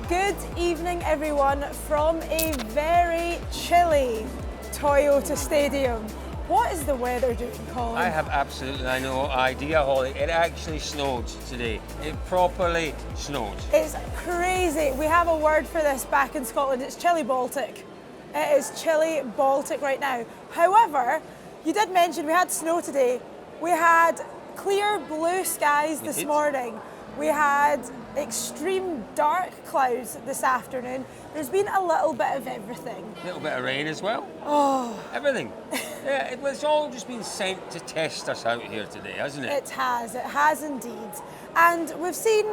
Good evening, everyone, from a very chilly Toyota Stadium. What is the weather doing, Colin? I have absolutely no idea, Holly. It actually snowed today. It properly snowed. It's crazy. We have a word for this back in Scotland. It's chilly Baltic. It is chilly Baltic right now. However, you did mention we had snow today. We had clear blue skies this morning. We had extreme dark clouds this afternoon. There's been a little bit of everything. A little bit of rain as well. Oh. Everything. Yeah, it's all just been sent to test us out here today, hasn't it? It has indeed. And we've seen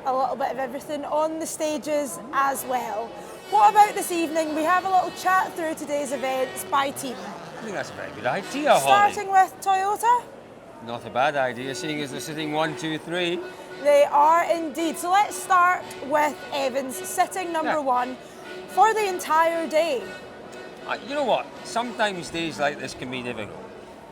a little bit of everything on the stages as well. What about this evening? We have a little chat through today's events by team. I think that's a very good idea, Holly. Starting with Toyota. Not a bad idea, seeing as they're sitting 1, 2, 3. They are indeed. So let's start with Evans, sitting number one for the entire day. You know what? Sometimes days like this can be difficult.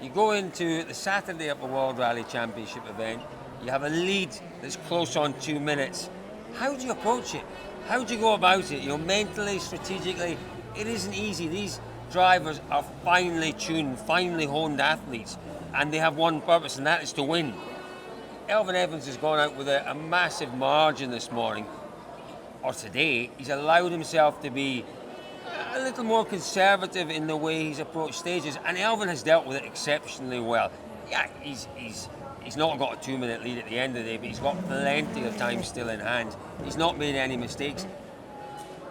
You go into the Saturday of a World Rally Championship event, you have a lead that's close on 2 minutes. How do you approach it? How do you go about it? You know, mentally, strategically, it isn't easy. These drivers are finely tuned, finely honed athletes, and they have one purpose, and that is to win. Elfyn Evans has gone out with a massive margin this morning, or today. He's allowed himself to be a little more conservative in the way he's approached stages, and Elfyn has dealt with it exceptionally well. Yeah, he's not got a 2 minute lead at the end of the day, but he's got plenty of time still in hand. He's not made any mistakes.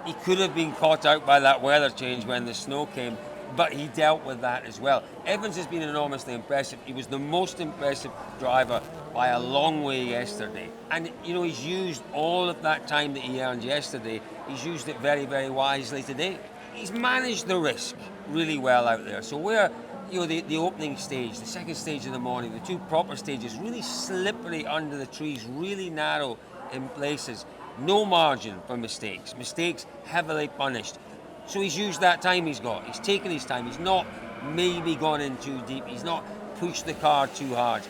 He could have been caught out by that weather change when the snow came, but he dealt with that as well. Evans has been enormously impressive. He was the most impressive driver by a long way yesterday. And, you know, he's used all of that time that he earned yesterday, he's used it very, very wisely today. He's managed the risk really well out there. So where, you know, the opening stage, the second stage of the morning, the two proper stages, really slippery under the trees, really narrow in places, no margin for mistakes. Mistakes heavily punished. So he's used that time he's got. He's taken his time. He's not maybe gone in too deep. He's not pushed the car too hard.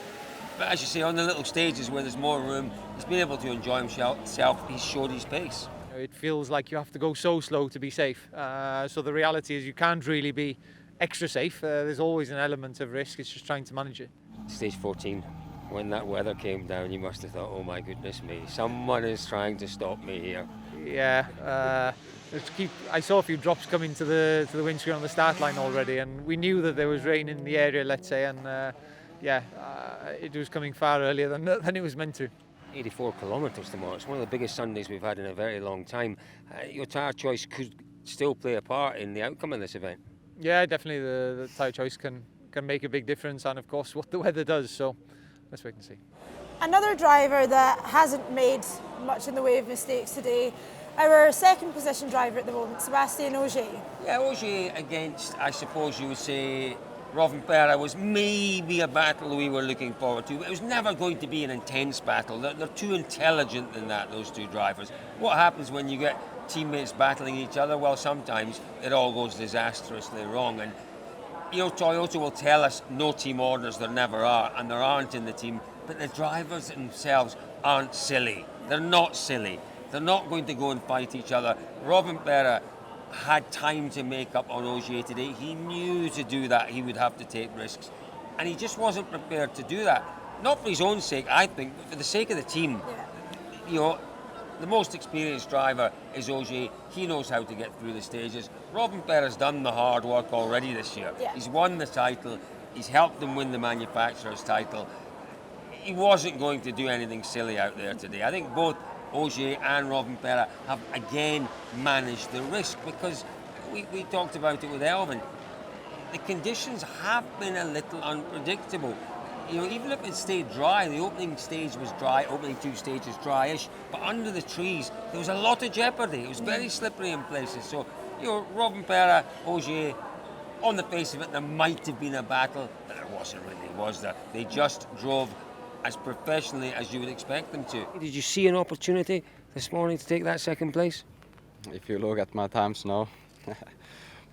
But as you say, on the little stages where there's more room, he's been able to enjoy himself. He's showed his pace. It feels like you have to go so slow to be safe. So the reality is you can't really be extra safe. There's always an element of risk. It's just trying to manage it. Stage 14, when that weather came down, you must have thought, oh my goodness me, someone is trying to stop me here. Yeah. I saw a few drops coming to the windscreen on the start line already, and we knew that there was rain in the area, let's say, and it was coming far earlier than it was meant to. 84 kilometres tomorrow. It's one of the biggest Sundays we've had in a very long time. Your tyre choice could still play a part in the outcome of this event. Yeah, definitely the tyre choice can make a big difference, and of course what the weather does, so let's wait and see. Another driver that hasn't made much in the way of mistakes today, our second position driver at the moment, Sébastien Ogier. Yeah, Ogier against, I suppose you would say, Rovanperä was maybe a battle we were looking forward to, but it was never going to be an intense battle. They're too intelligent than that, those two drivers. What happens when you get teammates battling each other? Well, sometimes it all goes disastrously wrong. And, you know, Toyota will tell us no team orders, there never are, and there aren't in the team, but the drivers themselves aren't silly. They're not silly. They're not going to go and fight each other. Rovanperä had time to make up on Ogier today. He knew to do that he would have to take risks, and he just wasn't prepared to do that. Not for his own sake, I think, but for the sake of the team. Yeah. You know, the most experienced driver is Ogier. He knows how to get through the stages. Rovanperä's done the hard work already this year. Yeah. He's won the title. He's helped them win the manufacturer's title. He wasn't going to do anything silly out there today. I think both Ogier and Rovanperä have again managed the risk, because we talked about it with Elfyn. The conditions have been a little unpredictable. You know, even if it stayed dry, the opening stage was dry, opening two stages dryish, but under the trees there was a lot of jeopardy. It was very slippery in places. So, you know, Rovanperä, Ogier, on the face of it, there might have been a battle, but there wasn't really, was there? They just drove as professionally as you would expect them to. Did you see an opportunity this morning to take that second place? If you look at my times, no.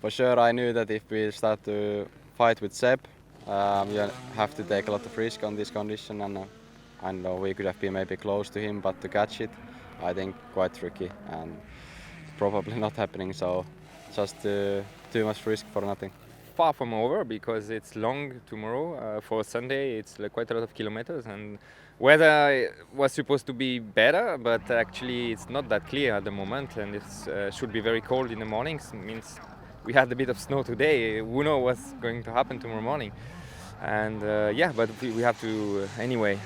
For sure, I knew that if we start to fight with Seb, we have to take a lot of risk on this condition, and I know we could have been maybe close to him, but to catch it I think, quite tricky and probably not happening. So just too much risk for nothing. Far from over because it's long tomorrow. For Sunday, it's quite a lot of kilometers, and weather was supposed to be better, but actually it's not that clear at the moment, and it should be very cold in the mornings. It means we had a bit of snow today. Who knows what's going to happen tomorrow morning? And but we have to anyway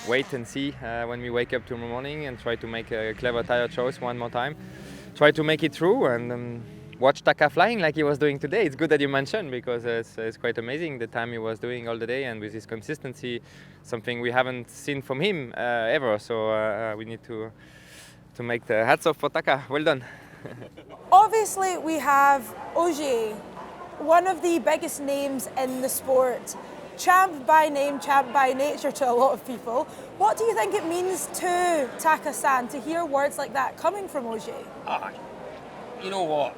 wait and see when we wake up tomorrow morning and try to make a clever tire choice one more time. Try to make it through and watch Taka flying like he was doing today. It's good that you mentioned because it's quite amazing the time he was doing all the day, and with his consistency, something we haven't seen from him ever. So we need to make the hats off for Taka. Well done. Obviously, we have Ogier, one of the biggest names in the sport. Champ by name, champ by nature to a lot of people. What do you think it means to Taka-san to hear words like that coming from Ogier? You know what?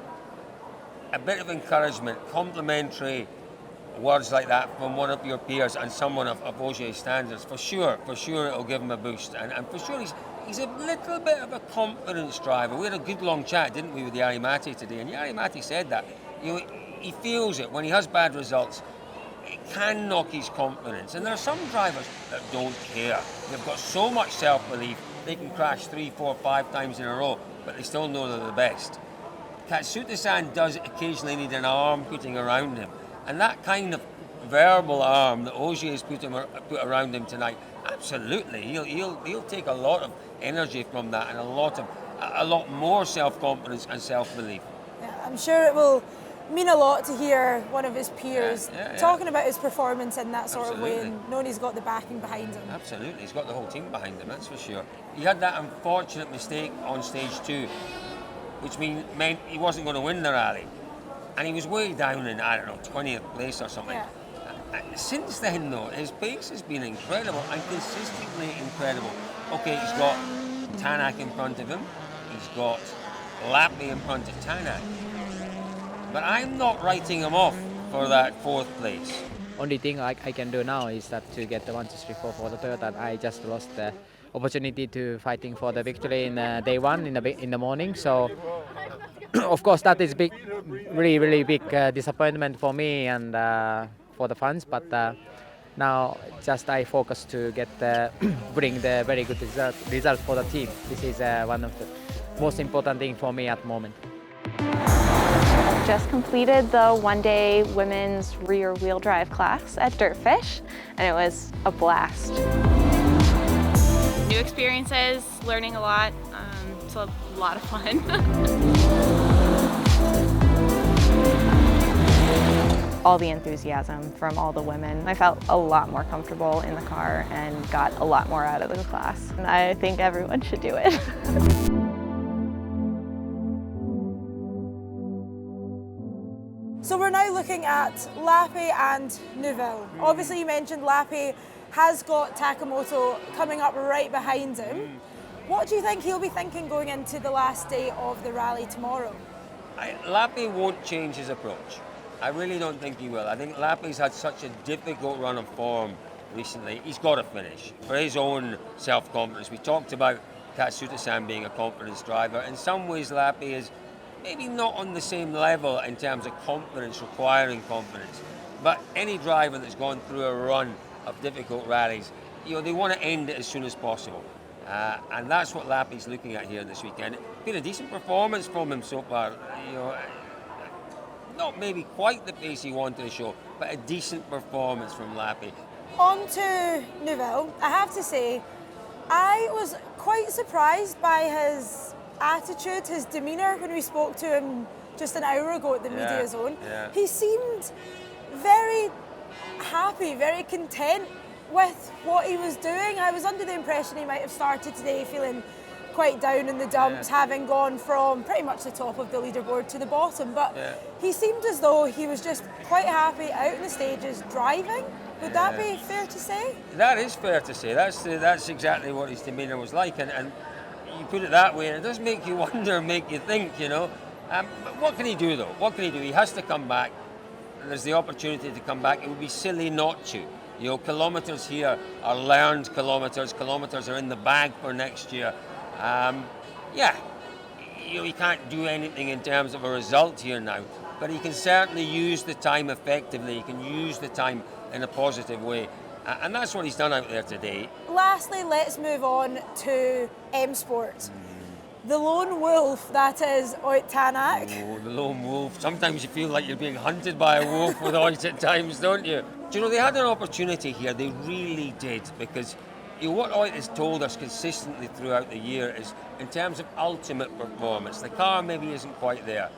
A bit of encouragement, complimentary words like that from one of your peers and someone of Ogier's standards, for sure it'll give him a boost. And for sure he's a little bit of a confidence driver. We had a good long chat, didn't we, with Jari Matti today, and Jari Matti said that. He feels it when he has bad results. It can knock his confidence. And there are some drivers that don't care. They've got so much self-belief, they can crash 3, 4, 5 times in a row, but they still know they're the best. Katsuta-san does occasionally need an arm putting around him. And that kind of verbal arm that Ogier has put around him tonight, absolutely. He'll take a lot of energy from that and a lot more self-confidence and self-belief. Yeah, I'm sure it will mean a lot to hear one of his peers talking about his performance in that sort of way, and knowing he's got the backing behind him. Absolutely, he's got the whole team behind him, that's for sure. He had that unfortunate mistake on stage 2, which meant he wasn't going to win the rally. And he was way down in, 20th place or something. Yeah. Since then, though, his pace has been incredible and consistently incredible. Okay, he's got Tanak in front of him. He's got Lappi in front of Tanak. But I'm not writing him off for that 4th place. Only thing I can do now is that to get the 1, 2, 3, 4 for the Toyota. I just lost the opportunity to fighting for the victory in day 1 in the morning. So of course that is big, really big disappointment for me and for the fans. But now just I focus to get bring the very good result for the team. This is one of the most important thing for me at the moment. Just completed the one-day women's rear-wheel drive class at Dirtfish, and it was a blast. New experiences, learning a lot, it's a lot of fun. All the enthusiasm from all the women. I felt a lot more comfortable in the car and got a lot more out of the class. And I think everyone should do it. So we're now looking at Lappi and Neuville. Obviously you mentioned Lappi has got Takamoto coming up right behind him. What do you think he'll be thinking going into the last day of the rally tomorrow? Lappi won't change his approach. I really don't think he will. I think Lappi's had such a difficult run of form recently. He's got to finish for his own self-confidence. We talked about Katsuta-san being a confidence driver. In some ways, Lappi is maybe not on the same level in terms of confidence, requiring confidence. But any driver that's gone through a run of difficult rallies, they want to end it as soon as possible. And that's what Lappi's looking at here this weekend. It's been a decent performance from him so far. Not maybe quite the pace he wanted to show, but a decent performance from Lappi. On to Neuville. I have to say, I was quite surprised by his attitude, his demeanour when we spoke to him just an hour ago at the media zone. Yeah. He seemed very happy, very content with what he was doing. I was under the impression he might have started today feeling quite down in the dumps, having gone from pretty much the top of the leaderboard to the bottom, but he seemed as though he was just quite happy out in the stages driving. Would that be fair to say? That is fair to say. That's exactly what his demeanour was like, and you put it that way, and it does make you wonder, make you think, But what can he do, though? What can he do? He has to come back. There's the opportunity to come back. It would be silly not to. Kilometres here are learned kilometres. Kilometres are in the bag for next year. Yeah, he can't do anything in terms of a result here now, but he can certainly use the time effectively. He can use the time in a positive way. And that's what he's done out there today. Lastly, let's move on to M Sport. The lone wolf, that is Oit Tanak. Oh, the lone wolf. Sometimes you feel like you're being hunted by a wolf with Oit at times, don't you? Do you know, they had an opportunity here, they really did, because what Oit has told us consistently throughout the year is, in terms of ultimate performance, the car maybe isn't quite there.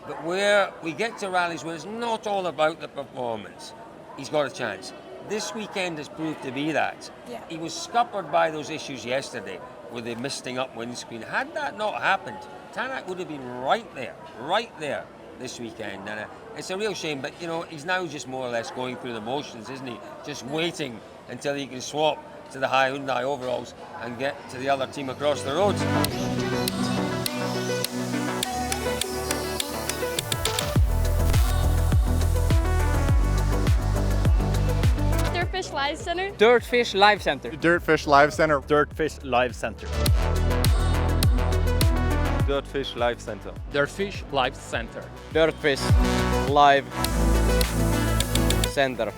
But where we get to rallies where it's not all about the performance, he's got a chance. This weekend has proved to be that. Yeah. He was scuppered by those issues yesterday with the misting up windscreen. Had that not happened, Tanak would have been right there this weekend. And it's a real shame, but he's now just more or less going through the motions, isn't he? Just waiting until he can swap to the Hyundai overalls and get to the other team across the road. Dirtfish Live Center. Dirtfish Live Center. Dirtfish Live Center. Dirtfish Live Center. Dirtfish Live Center. Dirtfish Live Center. Dirtfish Live Center.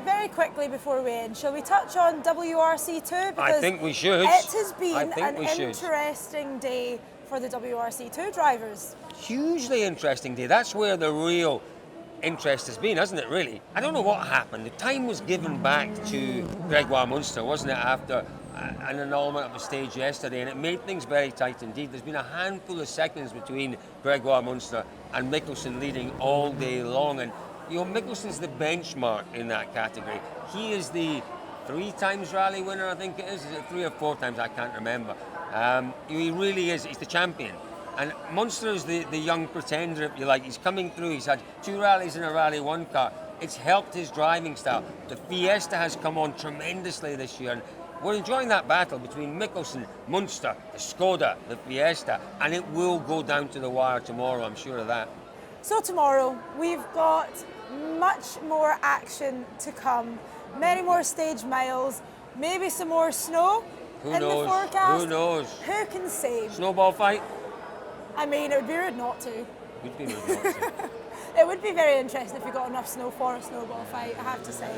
Very quickly before we end, shall we touch on WRC2? I think we should. It has been an interesting day for the WRC2 drivers. Hugely interesting day. That's where the real interest has been, hasn't it, really? I don't know what happened. The time was given back to Gregoire Munster, wasn't it, after an annulment of a stage yesterday, and it made things very tight indeed. There's been a handful of seconds between Gregoire Munster and Mikkelsen leading all day long, and Mikkelsen's the benchmark in that category. He is the 3 times rally winner, I think it is. Is it 3 or 4 times? I can't remember. He really is. He's the champion. And Munster is the young pretender, if you like. He's coming through. He's had 2 rallies in a Rally 1 car. It's helped his driving style. The Fiesta has come on tremendously this year. And we're enjoying that battle between Mikkelsen, Munster, the Skoda, the Fiesta. And it will go down to the wire tomorrow, I'm sure of that. So tomorrow, we've got much more action to come. Many more stage miles, maybe some more snow in the forecast. Who knows? Who can say? Snowball fight? I mean, it would be rude not to. Would be rude not to. It would be very interesting if we got enough snow for a snowball fight, I have to say.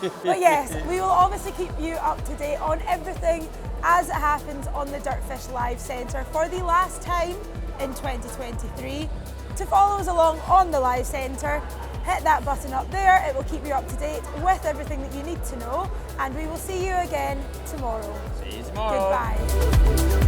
But yes, we will obviously keep you up to date on everything as it happens on the Dirtfish Live Centre for the last time in 2023. To follow us along on the Live Centre, hit that button up there. It will keep you up to date with everything that you need to know. And we will see you again tomorrow. See you tomorrow. Goodbye.